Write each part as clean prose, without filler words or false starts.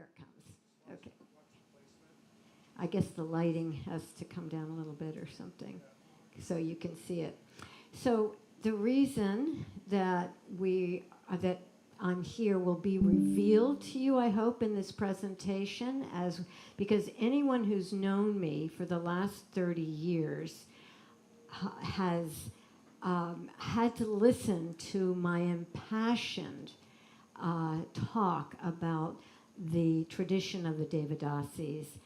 here it comes. Okay. I guess the lighting has to come down a little bit or something so you can see it. So the reason that that I'm here will be revealed to you, I hope, in this presentation, because anyone who's known me for the last 30 years has had to listen to my impassioned talk about the tradition of the Devadasis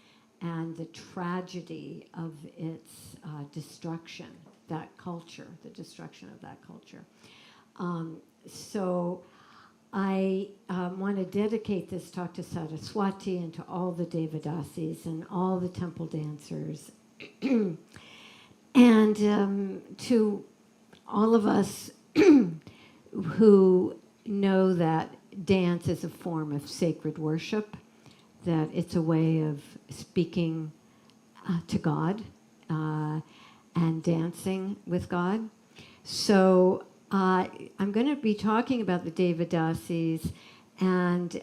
and the tragedy of its destruction, that culture, the destruction of that culture. So I want to dedicate this talk to Saraswati and to all the Devadasis and all the temple dancers and to all of us who know that dance is a form of sacred worship, that it's a way of speaking to God and dancing with God. So I'm going to be talking about the Devadasis,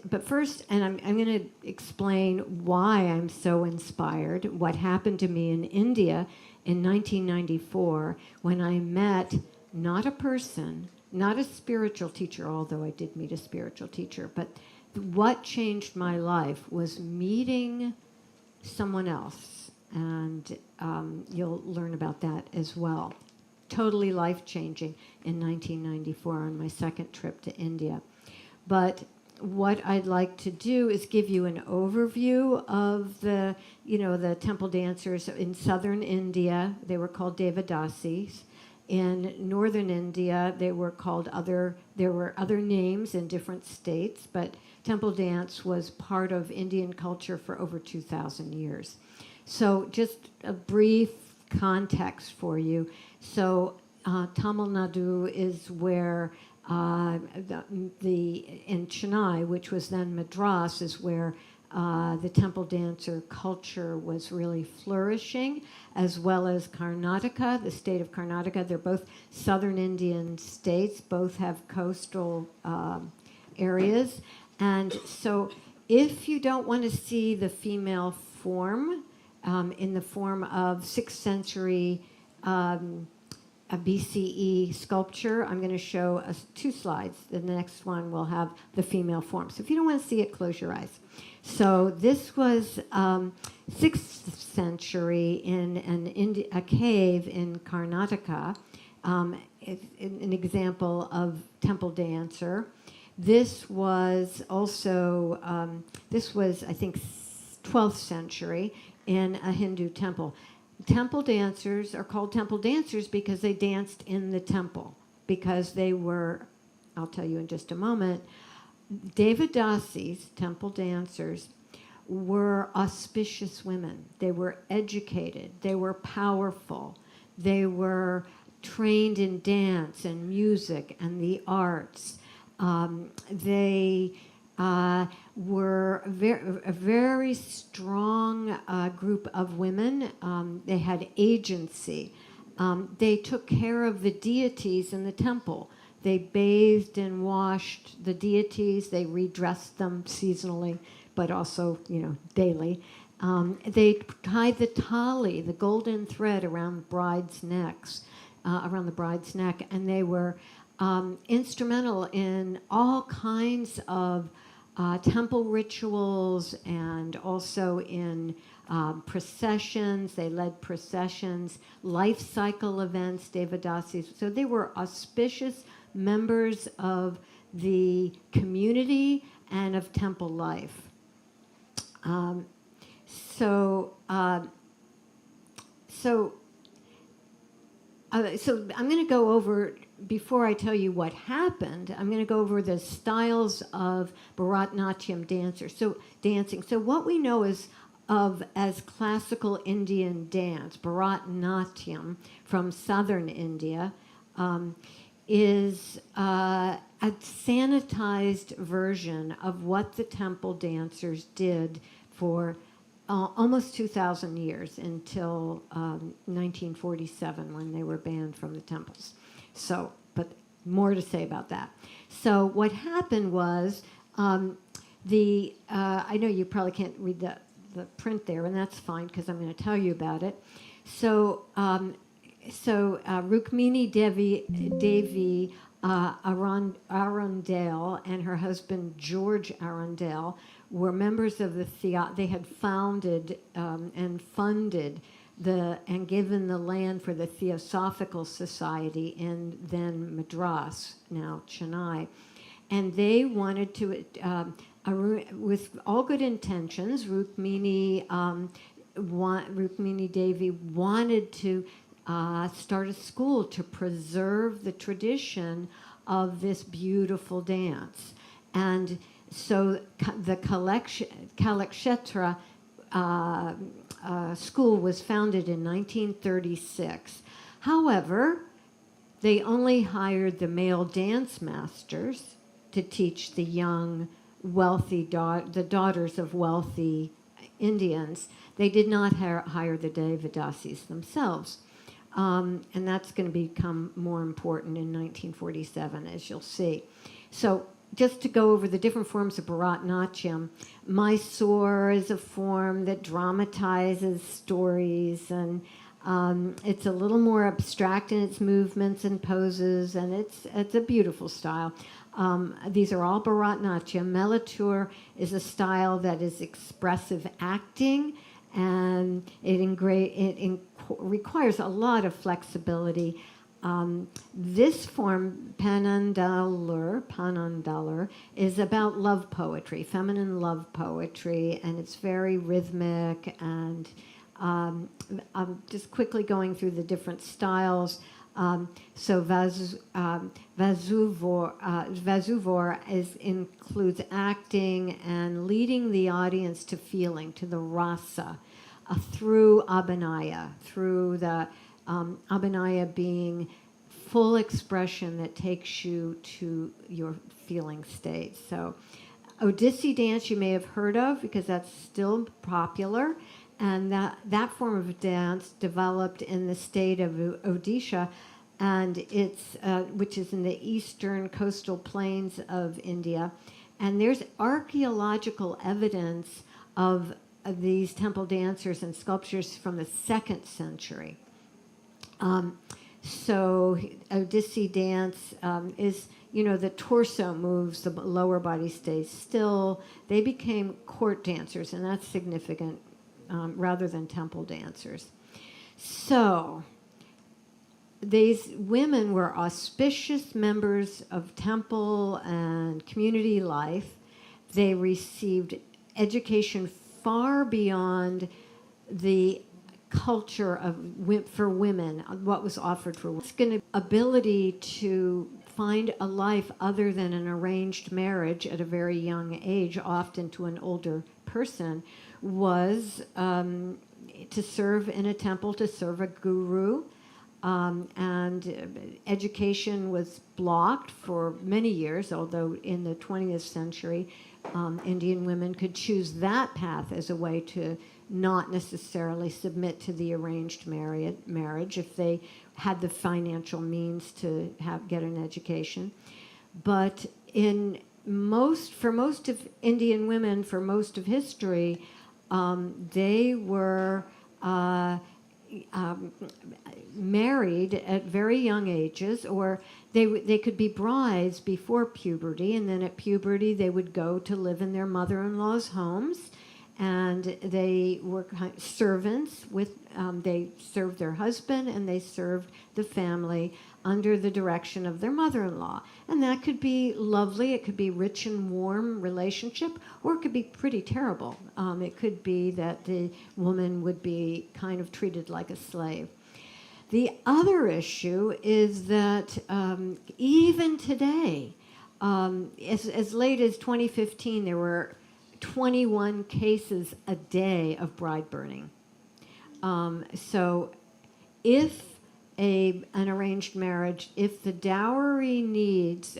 but first, I'm going to explain why I'm so inspired, what happened to me in India in 1994 when I met not a person, not a spiritual teacher, although I did meet a spiritual teacher, but what changed my life was meeting someone else, and you'll learn about that as well. Totally life-changing in 1994 on my second trip to India. But what I'd like to do is give you an overview of the temple dancers in southern India. They were called Devadasis. In northern India, there were other names in different states, but temple dance was part of Indian culture for over 2,000 years. So just a brief context for you. So Tamil Nadu is where in Chennai, which was then Madras, is where the temple dancer culture was really flourishing, as well as Karnataka, the state of Karnataka. They're both southern Indian states, both have coastal areas. And so if you don't want to see the female form in the form of 6th century a BCE sculpture, I'm going to show two slides. The next one will have the female form. So if you don't want to see it, close your eyes. So this was 6th century in a cave in Karnataka, an example of temple dancer. This was also, I think, 12th century in a Hindu temple. Temple dancers are called temple dancers because they danced in the temple, because they were, I'll tell you in just a moment, Devadasis, temple dancers, were auspicious women. They were educated. They were powerful. They were trained in dance and music and the arts. They were a very strong group of women. They had agency. They took care of the deities in the temple. They bathed and washed the deities. They redressed them seasonally, but also, daily. They tied the tali, the golden thread, around brides' necks, around the bride's neck, and they were instrumental in all kinds of temple rituals and also in processions. They led processions, life cycle events, Devadasis. So they were auspicious members of the community and of temple life. So I'm going to go over, before I tell you what happened, I'm going to go over the styles of Bharatanatyam dancing. So what we know as classical Indian dance, Bharatanatyam from southern India, is a sanitized version of what the temple dancers did for almost 2,000 years until 1947 when they were banned from the temples. So, but more to say about that. So what happened was I know you probably can't read the print there, and that's fine because I'm going to tell you about it. So, Rukmini Devi Arundel and her husband George Arundel were members of they had founded and funded and given the land for the Theosophical Society in then Madras, now Chennai. And they wanted to, with all good intentions, Rukmini Devi wanted to start a school to preserve the tradition of this beautiful dance. And so the Kalakshetra school was founded in 1936. However, they only hired the male dance masters to teach the young, wealthy the daughters of wealthy Indians. They did not hire the Devadasis themselves. And that's going to become more important in 1947, as you'll see. So just to go over the different forms of Bharatanatyam, Mysore is a form that dramatizes stories, and it's a little more abstract in its movements and poses, and it's a beautiful style. These are all Bharatanatyam. Melatur is a style that is expressive acting, and it requires a lot of flexibility. This form, Panandalur, is about love poetry, feminine love poetry, and it's very rhythmic. And I'm just quickly going through the different styles. So Vasuvor includes acting and leading the audience to feeling, to the rasa, through abhinaya, through the abhinaya being full expression that takes you to your feeling state. So Odissi dance you may have heard of because that's still popular. And that form of dance developed in the state of Odisha, and it's which is in the eastern coastal plains of India. And there's archaeological evidence of these temple dancers and sculptures from the 2nd century. So Odissi dance is, the torso moves, the lower body stays still. They became court dancers, and that's significant. Rather than temple dancers. So these women were auspicious members of temple and community life. They received education far beyond the culture for women, what was offered for women. It's going to ability to find a life other than an arranged marriage at a very young age, often to an older person, was to serve in a temple, to serve a guru, and education was blocked for many years, although in the 20th century, Indian women could choose that path as a way to not necessarily submit to the arranged marriage if they had the financial means to get an education. But for most of Indian women, for most of history, they were married at very young ages, or they could be brides before puberty, and then at puberty they would go to live in their mother-in-law's homes, and they were servants they served their husband and they served the family under the direction of their mother-in-law. And that could be lovely, it could be rich and warm relationship, or it could be pretty terrible. It could be that the woman would be kind of treated like a slave. The other issue is that even today, as late as 2015, there were 21 cases a day of bride burning. So if an arranged marriage, if the dowry needs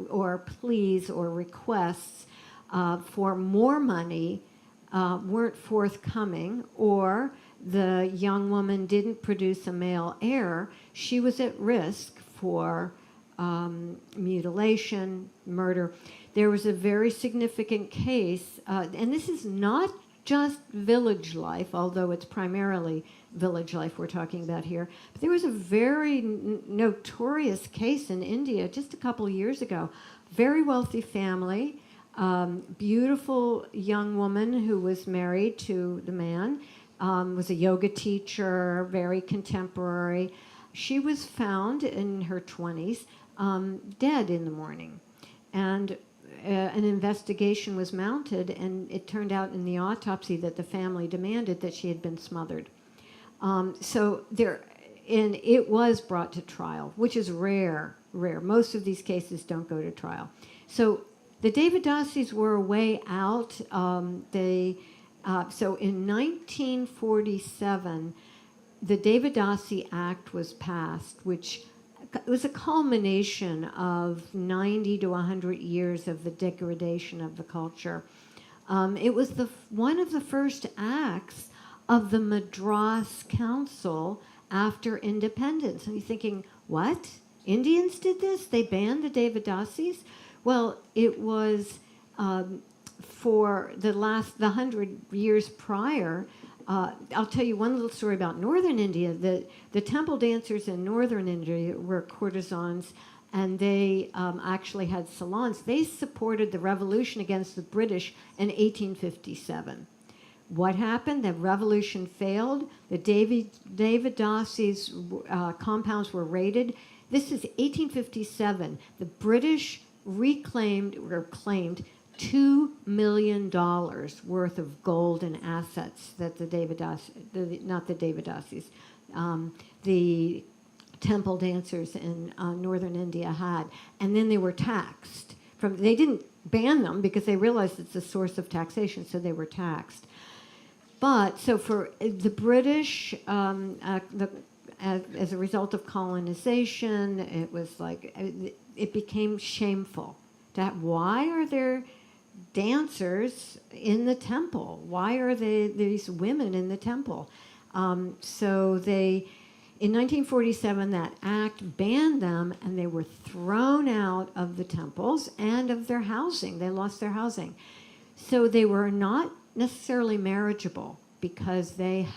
or pleas or requests for more money weren't forthcoming, or the young woman didn't produce a male heir, she was at risk for mutilation, murder. there was a very significant case, and this is not just village life, although it's primarily village life we're talking about here. But there was a very notorious case in India just a couple of years ago. Very wealthy family, beautiful young woman who was married to the man, was a yoga teacher, very contemporary. She was found in her 20s, dead in the morning. And an investigation was mounted, and it turned out in the autopsy that the family demanded that she had been smothered. And it was brought to trial, which is rare. Most of these cases don't go to trial. So the Devadasis were a way out. So in 1947, the Devadasi Act was passed, which was a culmination of 90 to 100 years of the degradation of the culture. It was one of the first acts of the Madras Council after independence. And you're thinking, what? Indians did this? They banned the Devadasis? Well, it was for the 100 years prior. I'll tell you one little story about northern India. The temple dancers in northern India were courtesans, and they actually had salons. They supported the revolution against the British in 1857. What happened? The revolution failed. The Devadasis compounds were raided. This is 1857. The British claimed $2 million worth of gold and assets that the temple dancers in northern India had. And then they were taxed. They didn't ban them because they realized it's a source of taxation, so they were taxed. But so for the British, as a result of colonization, it was like it became shameful. Why are there dancers in the temple? Why are these women in the temple? So in 1947, that act banned them, and they were thrown out of the temples and of their housing. They lost their housing. So they were not necessarily marriageable because they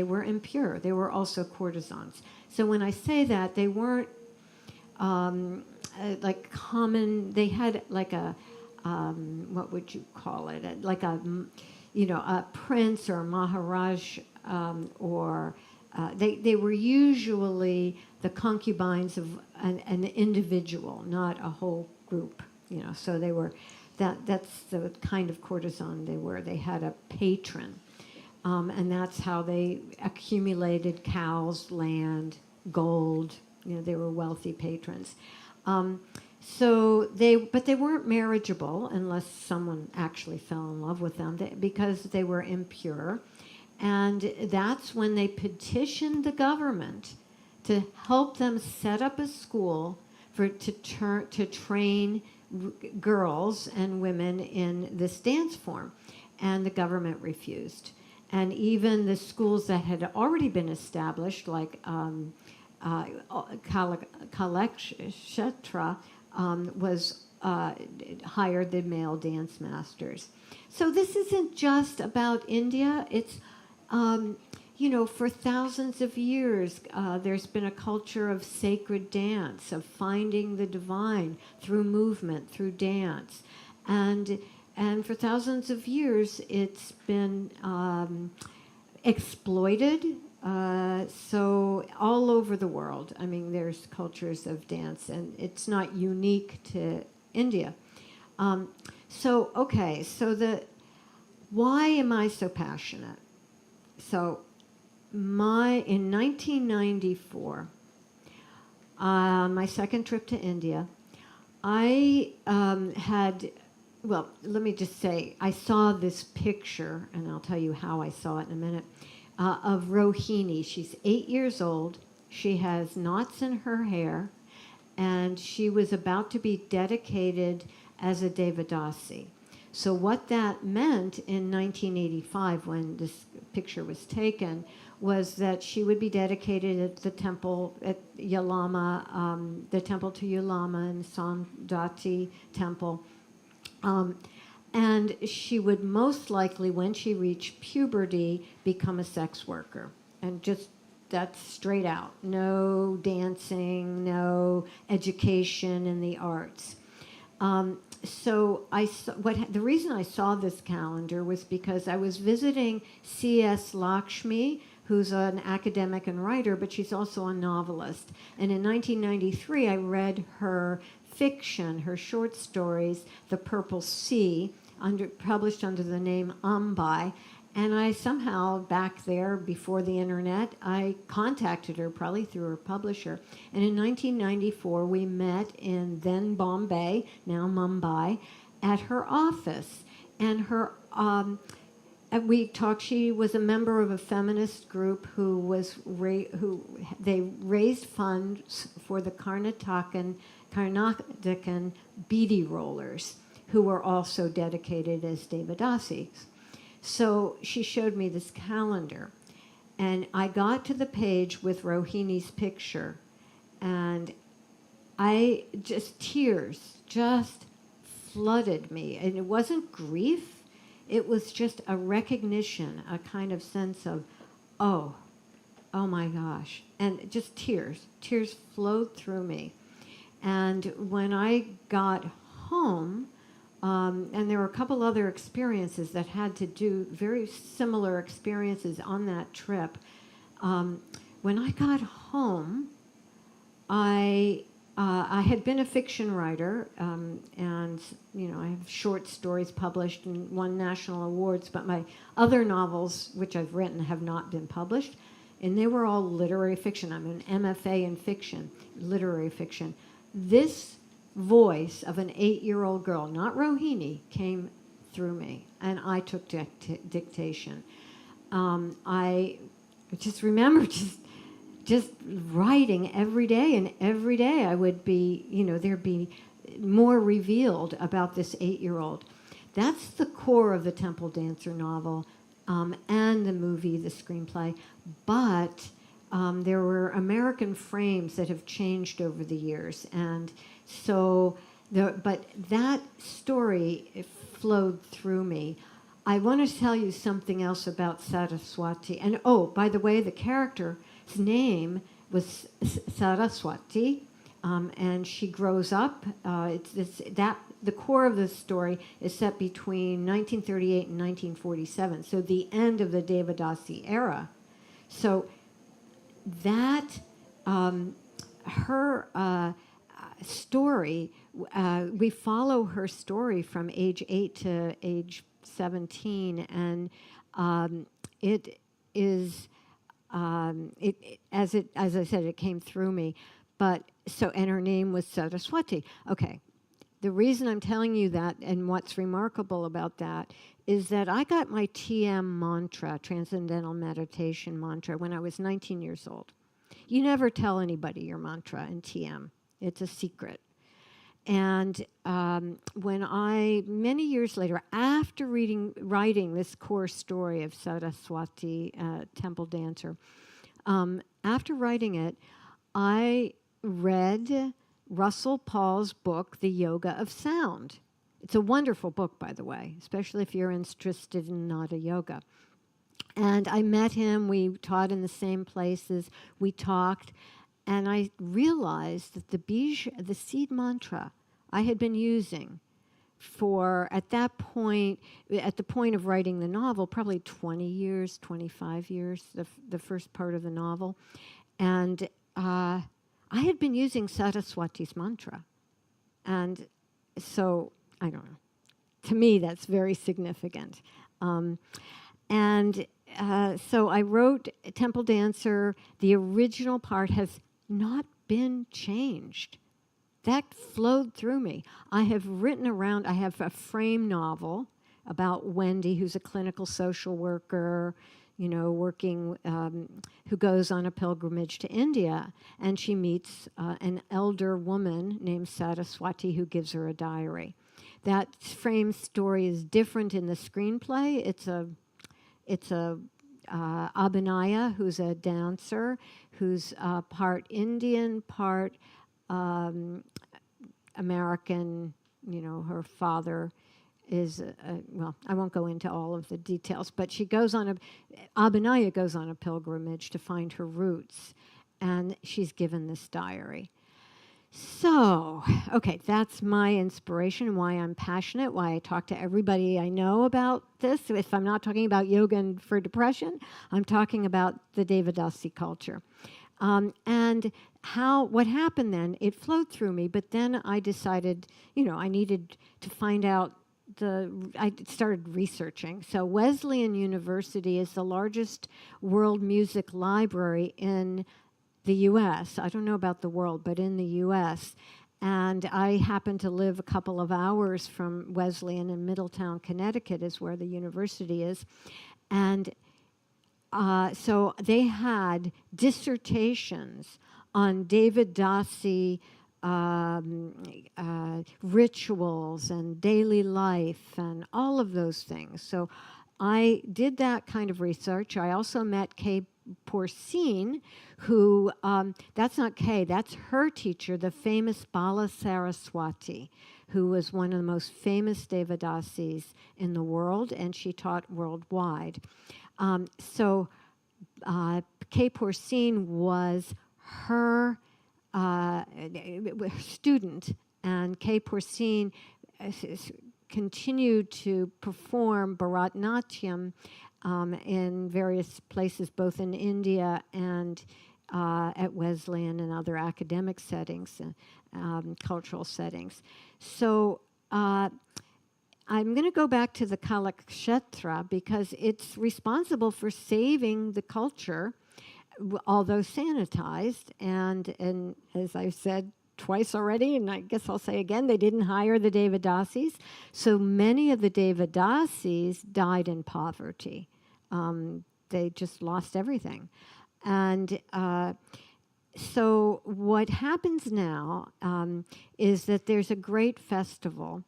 were impure. They were also courtesans. So when I say that, they weren't like common. They had like a what would you call it? Like a prince or a maharaj, or they were usually the concubines of an individual, not a whole group. So they were. That's the kind of courtesan they were. They had a patron, and that's how they accumulated cows, land, gold. They were wealthy patrons. But they weren't marriageable unless someone actually fell in love with them because they were impure. And that's when they petitioned the government to help them set up a school to train girls and women in this dance form, and the government refused. And even the schools that had already been established, like Kalakshetra, hired the male dance masters. So this isn't just about India. It's for thousands of years, there's been a culture of sacred dance, of finding the divine through movement, through dance. And for thousands of years, it's been exploited. So all over the world, there's cultures of dance, and it's not unique to India. Why am I so passionate? So in 1994, my second trip to India, I let me just say, I saw this picture, and I'll tell you how I saw it in a minute, of Rohini. She's 8 years old. She has knots in her hair, and she was about to be dedicated as a Devadasi. So what that meant in 1985, when this picture was taken, was that she would be dedicated at the temple at Yalama, the temple to Yalama and Saundati temple. And she would most likely, when she reached puberty, become a sex worker. And just, that's straight out. No dancing, no education in the arts. So the reason I saw this calendar was because I was visiting C.S. Lakshmi, who's an academic and writer, but she's also a novelist. And in 1993, I read her fiction, her short stories, The Purple Sea, published under the name Ambai. And I somehow, back there before the internet, I contacted her, probably through her publisher. And in 1994, we met in then Bombay, now Mumbai, at her office. And her, we talked. She was a member of a feminist group who they raised funds for the Karnataka beady rollers, who were also dedicated as Devadasis. So she showed me this calendar, and I got to the page with Rohini's picture, and tears just flooded me. And it wasn't grief, it was just a recognition, a kind of sense of, oh my gosh, and just tears flowed through me. And when I got home, and there were a couple other experiences that had to do, very similar experiences on that trip. When I got home, I had been a fiction writer, and I have short stories published and won national awards, but my other novels, which I've written, have not been published, and they were all literary fiction. I'm an MFA in fiction, literary fiction. This voice of an 8-year-old girl, not Rohini, came through me, and I took dictation. I just remember just writing every day, and every day I would be, there'd be more revealed about this 8-year-old. That's the core of the Temple Dancer novel, and the movie, the screenplay, but there were American frames that have changed over the years, and so, but that story flowed through me. I want to tell you something else about Saraswati. And by the way, the character's name was Saraswati, and she grows up. The core of the story is set between 1938 and 1947, so the end of the Devadasi era. So that her story, we follow her story from age 8 to age 17, and it is as I said, it came through me. But and her name was Saraswati. Okay, the reason I'm telling you that, and what's remarkable about that, is that I got my TM mantra, Transcendental Meditation mantra, when I was 19 years old. You never tell anybody your mantra in TM. It's a secret. And many years later, after writing this core story of Saraswati, temple dancer, after writing it, I read Russell Paul's book, The Yoga of Sound. It's a wonderful book, by the way, especially if you're interested in Nada Yoga. And I met him, we taught in the same places, we talked, and I realized that the seed mantra I had been using at the point of writing the novel, probably 20 years, 25 years, the first part of the novel. And I had been using Saraswati's mantra. And so, I don't know. To me, that's very significant. So I wrote Temple Dancer. The original part has not been changed. That flowed through me. I have a frame novel about Wendy, who's a clinical social worker, working, who goes on a pilgrimage to India, and she meets an elder woman named Saraswati who gives her a diary. That frame story is different in the screenplay. It's a Abhinaya, who's a dancer, who's part Indian, part American. Her father is, well, I won't go into all of the details, but Abhinaya goes on a pilgrimage to find her roots, and she's given this diary. So, okay, that's my inspiration, why I'm passionate, why I talk to everybody I know about this. If I'm not talking about yoga and for depression, I'm talking about the Devadasi culture. And what happened then, it flowed through me, but then I decided, I needed to find out I started researching. So Wesleyan University is the largest world music library in the U.S. I don't know about the world, but in the U.S. And I happen to live a couple of hours from Wesleyan in Middletown, Connecticut is where the university is. And so they had dissertations on Devadasi rituals and daily life and all of those things. So I did that kind of research. I also met Kay Porcine, who, that's not Kay, that's her teacher, the famous Bala Saraswati, who was one of the most famous Devadasis in the world, and she taught worldwide. So Kay Porcine was her student, and Kay Porcine continued to perform Bharatanatyam in various places, both in India and at Wesleyan and other academic settings, cultural settings. So I'm going to go back to the Kalakshetra because it's responsible for saving the culture, although sanitized. And as I've said twice already, and I guess I'll say again, they didn't hire the Devadasis. So many of the Devadasis died in poverty. They just lost everything. And so what happens now is that there's a great festival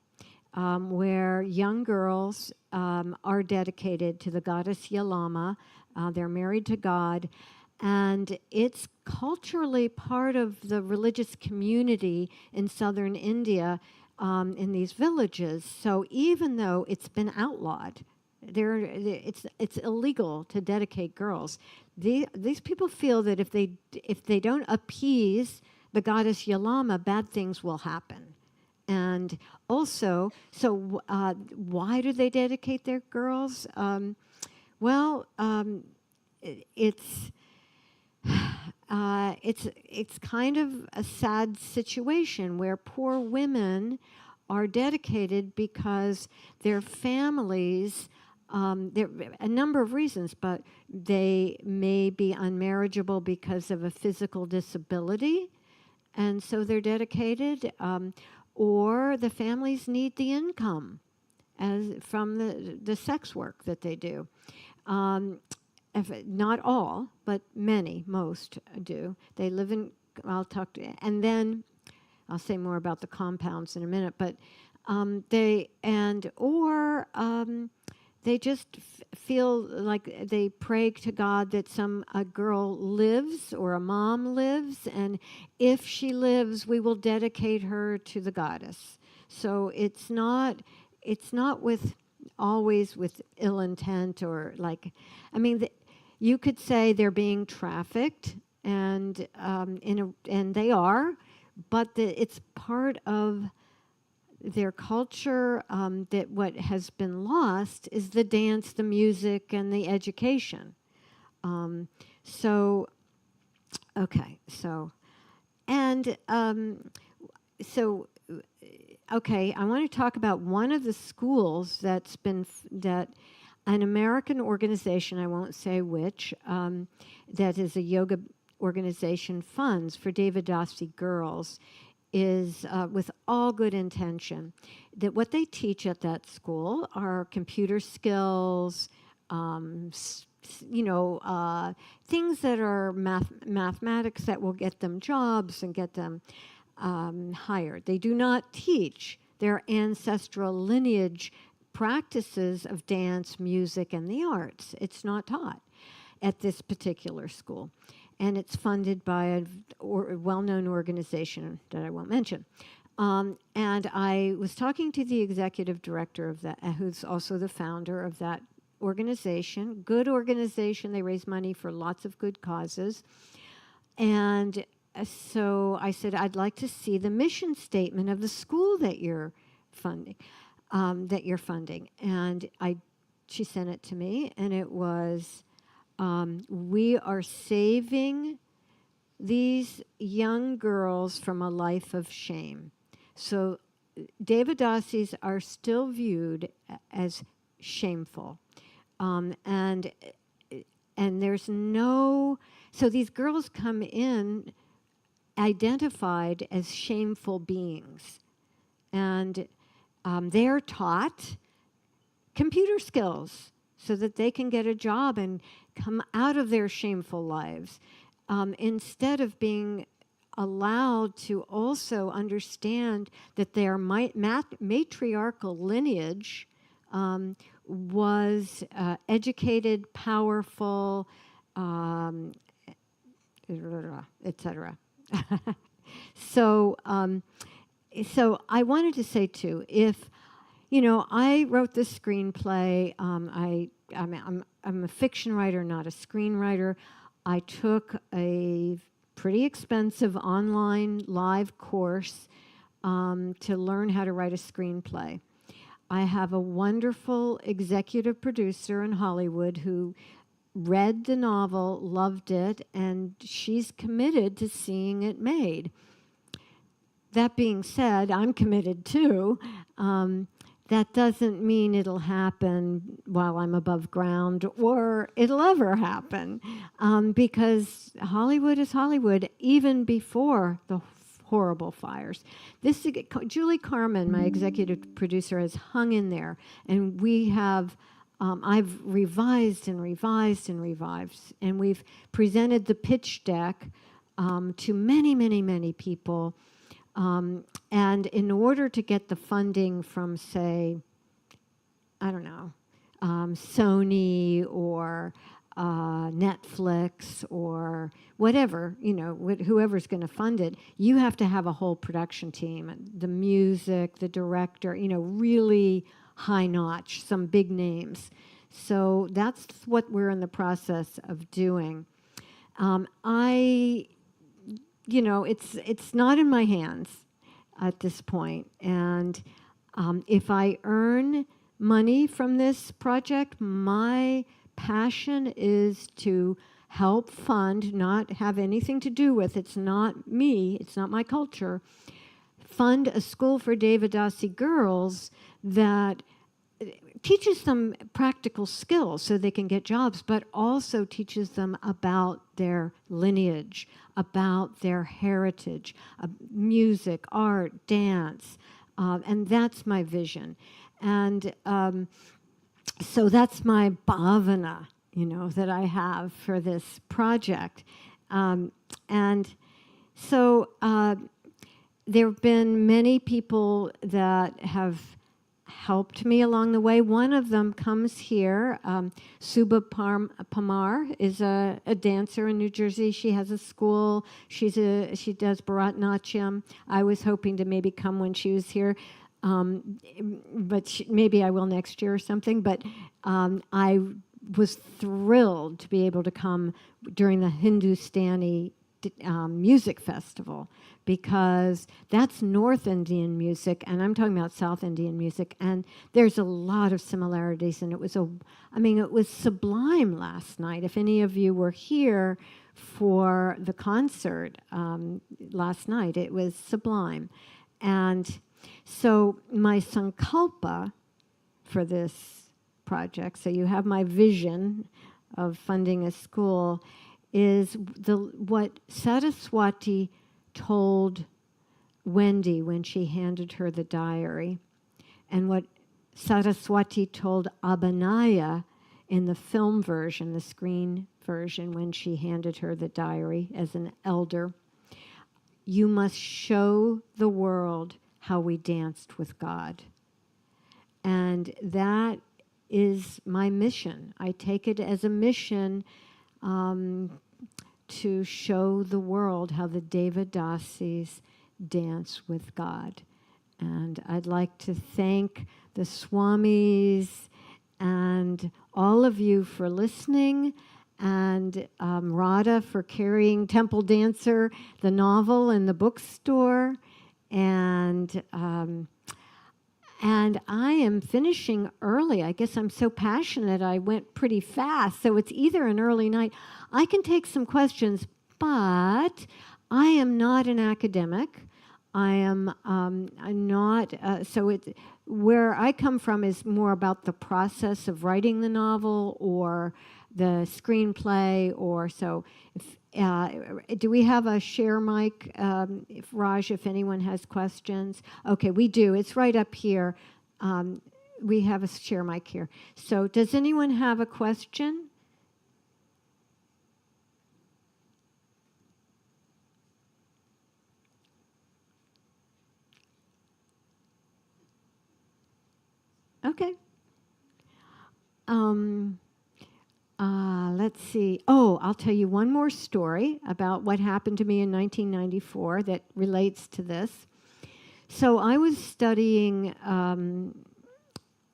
where young girls are dedicated to the goddess Yalama. They're married to God. And it's culturally part of the religious community in southern India in these villages. So even though it's been outlawed, it's illegal to dedicate girls. These people feel that if they don't appease the goddess Yalama, bad things will happen. And also, so why do they dedicate their girls? It's kind of a sad situation where poor women are dedicated because their families, there are a number of reasons, but they may be unmarriageable because of a physical disability, and so they're dedicated, or the families need the income from the sex work that they do. Not all, but many, most do. They live in, and then I'll say more about the compounds in a minute, but they just feel like they pray to God that a girl lives or a mom lives, and if she lives, we will dedicate her to the goddess. So it's not always with ill intent or you could say they're being trafficked, and they are, but it's part of their culture. That what has been lost is the dance, the music, and the education. I want to talk about one of the schools that an American organization, I won't say which, that is a yoga organization, funds for Devadasi girls, is with all good intention. That what they teach at that school are computer skills, things that are mathematics that will get them jobs and get them hired. They do not teach their ancestral lineage practices of dance, music, and the arts. It's not taught at this particular school. And it's funded by a well-known organization that I won't mention. And I was talking to the executive director of that, who's also the founder of that organization. Good organization. They raise money for lots of good causes. And so I said, I'd like to see the mission statement of the school that you're funding. And she sent it to me, and it was, we are saving these young girls from a life of shame. So Devadasis are still viewed as shameful. And there's no, so these girls come in identified as shameful beings. And they're taught computer skills so that they can get a job and come out of their shameful lives, instead of being allowed to also understand that their matriarchal lineage was educated, powerful, etc. So I wanted to say too, if I wrote this screenplay. I'm a fiction writer, not a screenwriter. I took a pretty expensive online live course to learn how to write a screenplay. I have a wonderful executive producer in Hollywood who read the novel, loved it, and she's committed to seeing it made. That being said, I'm committed too. That doesn't mean it'll happen while I'm above ground or it'll ever happen, because Hollywood is Hollywood even before the horrible fires. Julie Carmen, my executive producer, has hung in there, and we have, I've revised and revised and revised, and we've presented the pitch deck to many, many, many people. And in order to get the funding from, say, I don't know, Sony or Netflix or whatever, whoever's going to fund it, you have to have a whole production team, the music, the director, really high notch, some big names. So that's what we're in the process of doing. It's not in my hands at this point. And if I earn money from this project, my passion is to help fund, not have anything to do with, it's not me, it's not my culture, fund a school for Devadasi girls that teaches them practical skills so they can get jobs, but also teaches them about their lineage, about their heritage, music, art, dance, and that's my vision. And so that's my bhavana, that I have for this project. And so there have been many people that have helped me along the way. One of them comes here. Subha Pamar is a dancer in New Jersey. She has a school. She does Bharatanatyam. I was hoping to maybe come when she was here, but maybe I will next year or something. But I was thrilled to be able to come during the Hindustani music festival, because that's North Indian music, and I'm talking about South Indian music, and there's a lot of similarities, and it was sublime last night. If any of you were here for the concert last night, it was sublime. And so my sankalpa for this project, so you have my vision of funding a school, is what Saraswati told Wendy when she handed her the diary, and what Saraswati told Abhinaya in the film version, the screen version, when she handed her the diary as an elder. You must show the world how we danced with God. And that is my mission. I take it as a mission to show the world how the Devadasis dance with God. And I'd like to thank the Swamis and all of you for listening, and Radha for carrying Temple Dancer, the novel, in the bookstore. And I am finishing early. I guess I'm so passionate I went pretty fast. So it's either an early night. I can take some questions, but I am not an academic. I am not, so it, where I come from is more about the process of writing the novel or the screenplay, or so. If, do we have a share mic, if Raj, if anyone has questions? Okay, we do. It's right up here. We have a share mic here. So does anyone have a question? Okay. Let's see. Oh, I'll tell you one more story about what happened to me in 1994 that relates to this. So I was studying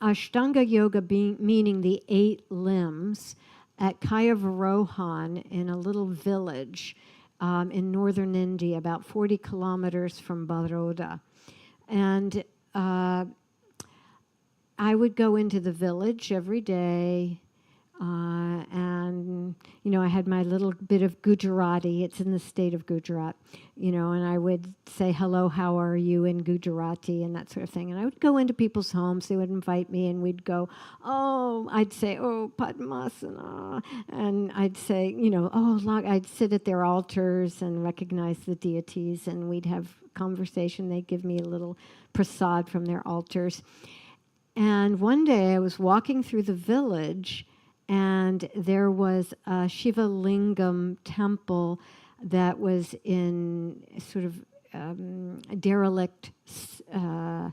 Ashtanga Yoga, meaning the 8 limbs, at Kayavarohan in a little village in northern India, about 40 kilometers from Baroda. And I would go into the village every day, and, you know, I had my little bit of Gujarati. It's in the state of Gujarat, you know, and I would say, hello, how are you, in Gujarati, and that sort of thing. And I would go into people's homes. They would invite me, and we'd go, oh, I'd say, oh, Padmasana. And I'd say, you know, oh, I'd sit at their altars and recognize the deities, and we'd have conversation. They'd give me a little prasad from their altars. And one day I was walking through the village, and there was a Shiva Lingam temple that was in sort of derelict. It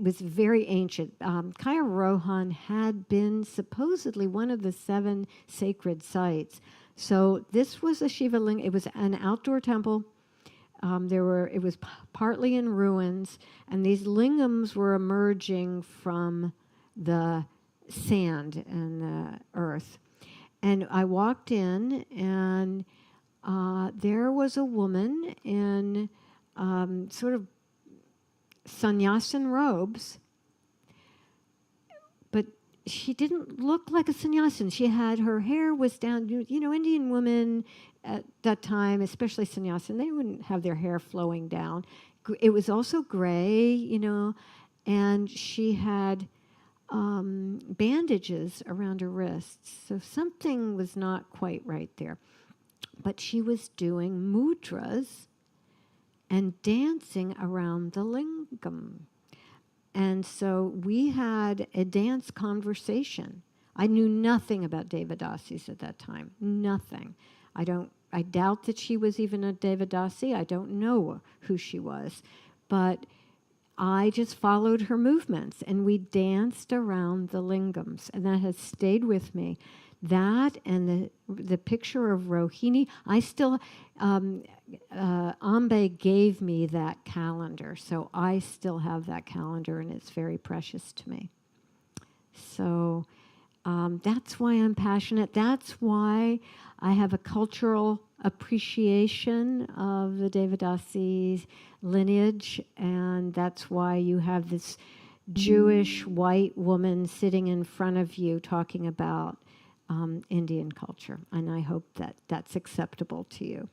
was very ancient. Kayavarohan had been supposedly one of the 7 sacred sites. So this was a Shiva Lingam. It was an outdoor temple. It was partly in ruins, and these lingams were emerging from the sand and the earth. And I walked in, and there was a woman in sort of sannyasin robes, but she didn't look like a sannyasin. She had, her hair was down, you know, Indian women at that time, especially sannyasin, they wouldn't have their hair flowing down. It was also gray, you know, and she had bandages around her wrists. So something was not quite right there. But she was doing mudras and dancing around the lingam. And so we had a dance conversation. I knew nothing about Devadasis at that time, nothing. I doubt that she was even a Devadasi. I don't know who she was. But I just followed her movements, and we danced around the lingams, and that has stayed with me. That and the picture of Rohini, I still, Ambe gave me that calendar, so I still have that calendar, and it's very precious to me. So that's why I'm passionate. That's why I have a cultural appreciation of the Devadasi lineage, and that's why you have this Jewish white woman sitting in front of you talking about Indian culture, and I hope that that's acceptable to you.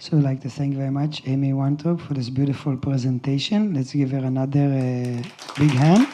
So I'd like to thank very much Amy Weintraub for this beautiful presentation. Let's give her another big hand.